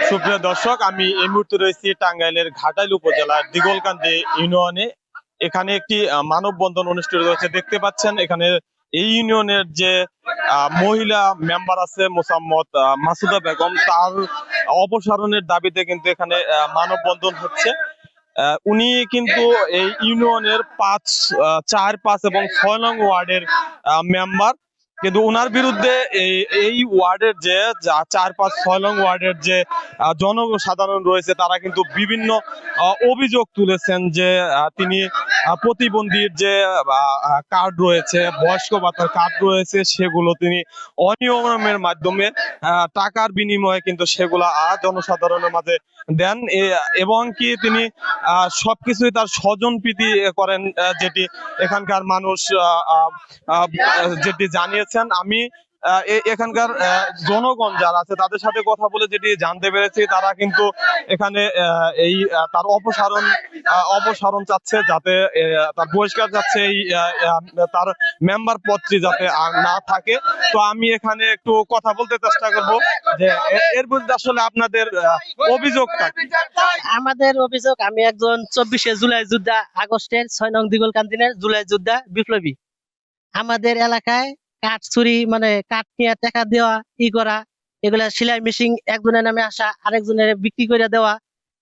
সুপ্রিয় দর্শক, আমি এই মুহূর্তে রয়েছি টাঙ্গাইলের ঘাটাইল উপজেলার দিগলকান্দি ইউনিয়নে। এখানে একটি মানববন্ধন অনুষ্ঠিত হয়েছে। দেখতে পাচ্ছেন এখানে এই ইউনিয়নের যে মহিলা মেম্বার আছে মোসাম্মদ মাসুদা বেগম, তার অপসারণের দাবিতে কিন্তু এখানে মানববন্ধন হচ্ছে। উনি কিন্তু এই ইউনিয়নের 4, 5 এবং 6 নং ওয়ার্ডের মেম্বার, কিন্তু ওনার বিরুদ্ধে এই ওয়ার্ডের যে 4, 5, 6 নং ওয়ার্ডের যে জনসাধারণ রয়েছে তারা কিন্তু বিভিন্ন অভিযোগ তুলেছেন যে তিনি প্রতিবন্ধীর যে কার্ড রয়েছে, বয়স্ক ভাতার কার্ড রয়েছে, সেগুলো তিনি অনিয়মের মাধ্যমে টাকার বিনিময়ে কিন্তু সেগুলা জনসাধারণের মাঝে দেন, এবং কি তিনি সবকিছুই তার স্বজন প্রীতি করেন, যেটি এখানকার মানুষ যেটি জানিয়েছেন। আমি এখানকার জনগণ যারা আছে তাদের সাথে কথা বলে যেটি জানতে পেরেছি, তারা কিন্তু এখানে এই তার অপসারণ চাচ্ছে, যাতে তার বহিষ্কার চাচ্ছে, এই তার মেম্বার পদটি যাতে আর না থাকে। তো আমি এখানে একটু কথা বলতে চেষ্টা করব যে এর বিরুদ্ধে আসলে আপনাদের অভিযোগটা কি? আমাদের অভিযোগ, আমি একজন 24শে জুলাই যোদ্ধা, আগস্টের 6 নং দিগলকান্দিনের জুলাই যোদ্ধা বিপ্লবী। আমাদের এলাকায় কাঠ চুরি, মানে কাঠ নিয়ে টাকা দেওয়া, করা, এগুলা সেলাই মেশিন একজনের নামে আসা আরেকজনের বিক্রি করে দেওয়া,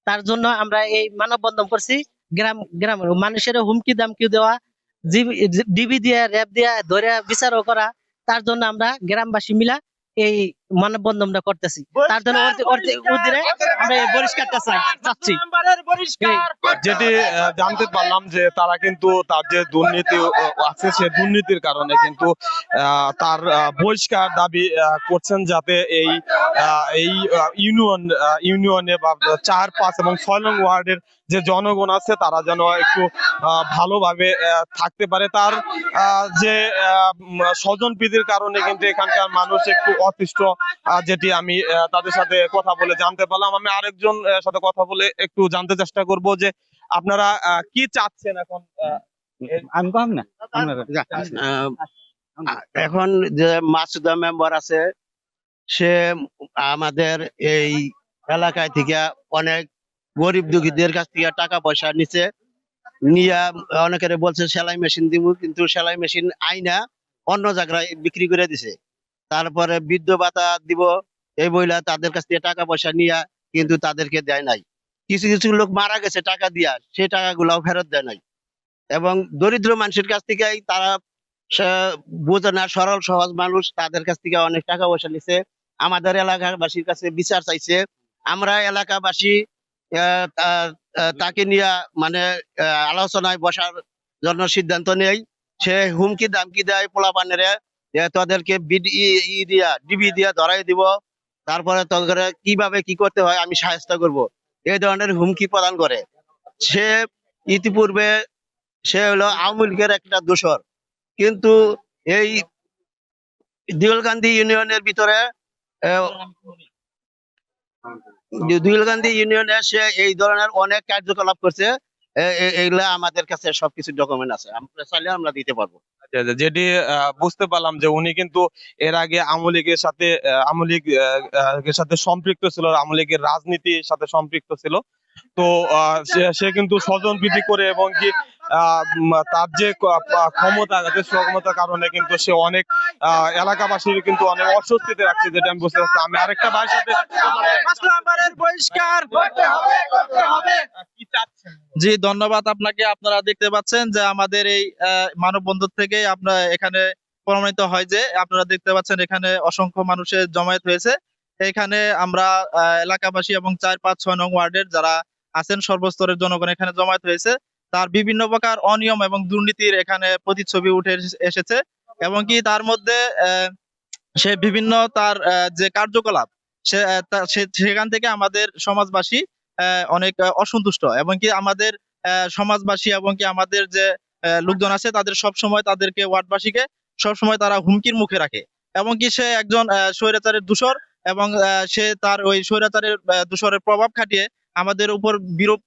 তার জন্য আমরা এই মানববন্ধন করছি। গ্রামের মানুষের হুমকি দামকি দেওয়া, ডিবি দিয়ে র্যাব দিয়ে ধরে বিচারও করা, তার জন্য আমরা গ্রামবাসী মিলা এই মানববন্ধনটা করতেছি। তার জন্য আমরা এই বহিষ্কারটা চাচ্ছি। যেটি জানতে পারলাম যে তারা কিন্তু তার যে দুর্নীতি আছে, সে দুর্নীতির কারণে কিন্তু তার বহিষ্কার দাবি করছেন, যাতে এই ইউনিয়নে বা 4, 5 এবং 6 নং ওয়ার্ডের যে জনগণ আছে তারা যেন একটু ভালোভাবে থাকতে পারে। তার যে স্বজন প্রীতির কারণে কিন্তু এখানকার মানুষ একটু অতিষ্ঠ, যেটি আমি তাদের সাথে কথা বলে জানতে পারলাম। আমি আরেকজন সাথে কথা বলে একটু জানতে চেষ্টা করব যে আপনারা কি চাচ্ছেন এখন। আমি পাম না এখন যে মাসুদা মেম্বার আছে, সে আমাদের এই এলাকায় থেকে অনেক গরিব দুঃখীদের কাছ থেকে টাকা পয়সা নিছে, নিয়ে অনেকের বলছে সেলাই মেশিন দিব, কিন্তু সেলাই মেশিন আইনা অন্য জায়গায় বিক্রি করে দিছে। তারপরে বৃদ্ধ ভাতা দিব এই বইলা তাদের কাছ থেকে টাকা পয়সা নিয়ে কিন্তু তাদেরকে দেয় নাই। কিছু কিছু লোক মারা গেছে টাকা দিয়া, সেই টাকাগুলাও ফেরত দেয় নাই। এবং দরিদ্র মানুষের কাছ থেকে তারা বোঝে না, সরল সহজ মানুষ, তাদের কাছ থেকে অনেক টাকা পয়সা নিছে। আমাদের এলাকাবাসীর কাছে বিচার চাইছে। আমরা এলাকাবাসী তাকে নিয়ে মানে আলোচনায় বসার জন্য সিদ্ধান্ত নেই। সে হুমকি দামকি দেয় পোলাপানের, তাদেরকে ডিবি দিয়া ধরাই দিব, তারপরে তোদের কিভাবে কি করতে হয় আমি সাহায্য করব, এই ধরনের হুমকি প্রদান করে। সে ইতিপূর্বে সে হলো আওয়ামী লীগের একটা দোসর, কিন্তু এই দিগলকান্দি ইউনিয়নের ভিতরে দিগলকান্দি ইউনিয়নে সে এই ধরনের অনেক কার্যকলাপ করছে। এইগুলা আমাদের কাছে সবকিছু ডকুমেন্ট আছে, আমরা চাইলে আমরা দিতে পারবো। যেটি বুঝতে পারলাম যে উনি কিন্তু এর আগে আওয়ামী লীগের সাথে সম্পৃক্ত ছিল, আওয়ামী লীগের রাজনীতির সাথে সম্পৃক্ত ছিল। তো সে কিন্তু স্বজন প্রীতি করে, এবং কি তার যে ক্ষমতার কারণে কিন্তু সে অনেক এলাকাবাসীর কিন্তু অনেক অস্বস্তিতে রাখছে, যেটা আমি বুঝতে পারছি। আমি আরেকটা ভাইয়ের সাথে কি চাচ্ছেন? জি, ধন্যবাদ আপনাকে। আপনারা দেখতে পাচ্ছেন যে আমাদের এই মানববন্ধন থেকে আপনারা এখানে প্রমাণিত হয় যে আপনারা দেখতে পাচ্ছেন এখানে অসংখ্য মানুষের জমায়েত হয়েছে। এখানে আমরা এলাকাবাসী এবং 4, 5, 6 নং ওয়ার্ডের যারা আছেন সর্বস্তরের জনগণ এখানে জমায়েত হয়েছে। তার বিভিন্ন প্রকার অনিয়ম এবং দুর্নীতির এখানে প্রতিচ্ছবি উঠে এসেছে, এবং কি তার মধ্যে সে বিভিন্ন তার যে কার্যকলাপ সেখান থেকে আমাদের সমাজবাসী অনেক অসন্তুষ্ট, এবং কি আমাদের সমাজবাসী এবং কি আমাদের যে লোকজন আছে তাদের সব সময় তাদেরকে ওয়ার্ডবাসীকে সব সময় তারা হুমকির মুখে রাখে, এবং কি সে একজন স্বৈরাচারের দূষর, এবং সে তার ওই স্বৈরাচারের দূষরের প্রভাব খাটিয়ে আমাদের উপর বিরূপ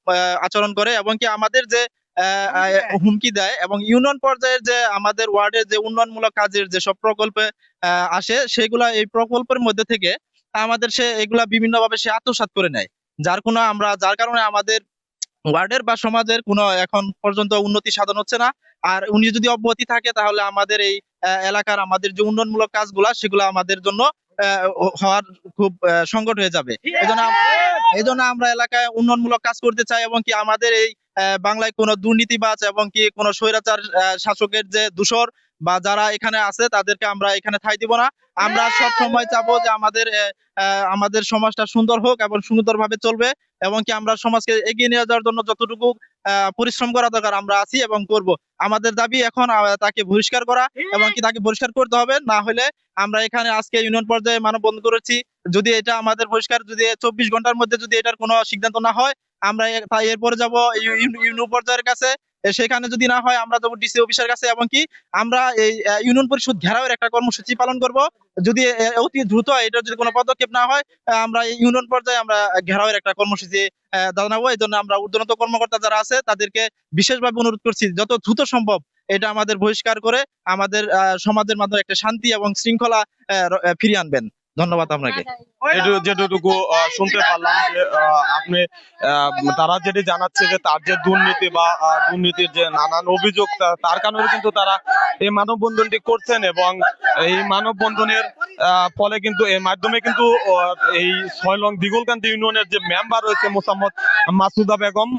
আচরণ করে, এবং কি আমাদের যে হুমকি দেয়, এবং ইউনিয়ন পর্যায়ের যে আমাদের ওয়ার্ডের যে উন্নয়নমূলক কাজের যে সব প্রকল্পে আসে সেগুলা এই প্রকল্পের মধ্যে থেকে আমাদের সে এগুলা বিভিন্ন ভাবে সে আত্মসাৎ করে নেয়, যার কারণে আমাদের ওয়ার্ডের বা সমাজের কোনো এখন পর্যন্ত উন্নতি সাধন হচ্ছে না। আর উনি যদি অব্যাহতি থাকে তাহলে আমাদের এই এলাকার আমাদের যে উন্নয়নমূলক কাজগুলা সেগুলো আমাদের জন্য হওয়ার খুব সংকট হয়ে যাবে। এই জন্য আমরা এলাকায় উন্নয়নমূলক কাজ করতে চাই, এবং কি আমাদের এই বাংলায় কোনো দুর্নীতিবাজ এবং কি কোনো স্বৈরাচার শাসকের যে দূষর বা যারা এখানে আছে তাদেরকে আমরা এখানে ঠাঁই দিব না। আমরা সব সময় চাবো যে আমাদের সমাজটা সুন্দর হোক এবং সুন্দরভাবে চলবে, এবং কি আমরা সমাজকে এগিয়ে নিয়ে যাওয়ার জন্য যতটুকু পরিশ্রম করা দরকার আমরা আছি এবং করব। আমাদের দাবি এখন তাকে বহিষ্কার করা, এবং কি তাকে বহিষ্কার করতে হবে, না হলে আমরা এখানে আজকে ইউনিয়ন পর্যায়ে মানববন্ধন করেছি। যদি এটা আমাদের বহিষ্কার যদি 24 ঘন্টার মধ্যে যদি এটার কোনো সিদ্ধান্ত না হয়, আমরা এরপরে যাব ইউনিয়ন পর্যায়ের কাছে। সেখানে যদি না হয় আমরা যাবো ডিসি অফিসের কাছে, এবং কি আমরা এই ইউনিয়ন পরিষদ ঘেরাওয়ের একটা কর্মসূচি পালন করব। যদি অতি দ্রুত এটা যদি কোনো পদক্ষেপ না হয়, আমরা এই ইউনিয়ন পর্যায়ে আমরা ঘেরাওয়ের একটা কর্মসূচি জানাবো। এই জন্য আমরা ঊর্ধ্বতন কর্মকর্তা যারা আছে তাদেরকে বিশেষভাবে অনুরোধ করছি যত দ্রুত সম্ভব এটা আমাদের বহিষ্কার করে আমাদের সমাজের মাধ্যমে একটা শান্তি এবং শৃঙ্খলা ফিরিয়ে আনবেন। ধন্যবাদ আপনাকে। যেটুকু শুনতে পারলাম যে আপনি তারা যেটি জানাচ্ছে যে তার যে দুর্নীতি বা দুর্নীতির যে নানান অভিযোগ তার কারণে কিন্তু তারা এই মানববন্ধনটি করছেন, এবং এই মানববন্ধনের ফলে কিন্তু এর মাধ্যমে কিন্তু এই 6 নং দিগলকান্দি ইউনিয়নের যে মেম্বার রয়েছে মোসাম্মদ মাসুদা বেগম,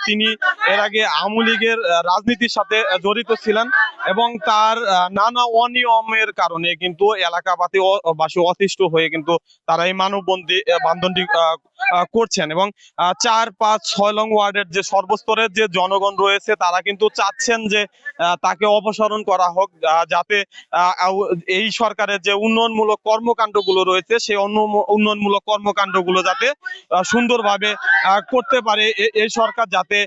তিনি এর আগে আওয়ামী লীগের রাজনীতির সাথে জড়িত ছিলেন, এবং তার নানা অনিয়মের কারণে কিন্তু এলাকাবাসী অতিষ্ঠ হয়ে কিন্তু তারা এই মানববন্ধনটি করছেন। এবং 4, 5, 6 নং ওয়ার্ডের যে সর্বস্তরের যে জনগণ রয়েছে তারা কিন্তু চাচ্ছেন যে তাকে অপসারণ করা হোক, যাতে এই সরকারের যে উন্নয়নমূলক কর্মকাণ্ডগুলো রয়েছে সেই উন্নয়নমূলক কর্মকাণ্ডগুলো যাতে সুন্দরভাবে করতে পারে। এই সরকার যাতে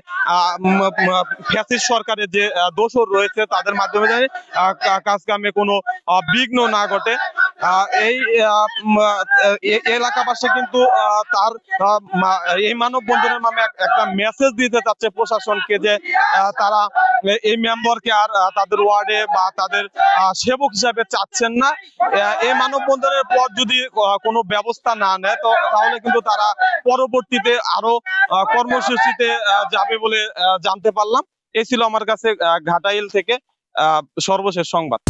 ফ্যাসিস্ট সরকারের যে দোসর রয়েছে তাদের মাধ্যমে কাজ কামে কোনো বিঘ্ন না ঘটে। এই এলাকাবাসী কিন্তু তার এই মানববন্ধনের নামে একটা মেসেজ দিতে চাচ্ছে প্রশাসনকে, যে তারা এই মেম্বারকে আর তাদের ওয়ার্ডে বা তাদের সেবক হিসাবে চাচ্ছেন না। এই মানববন্ধনের পর যদি কোনো ব্যবস্থা না নেয় তাহলে কিন্তু তারা পরবর্তীতে আরো কর্মসূচিতে যাবে বলে জানতে পারলাম। এই ছিল আমার কাছে ঘাটাইল থেকে সর্বশেষ সংবাদ।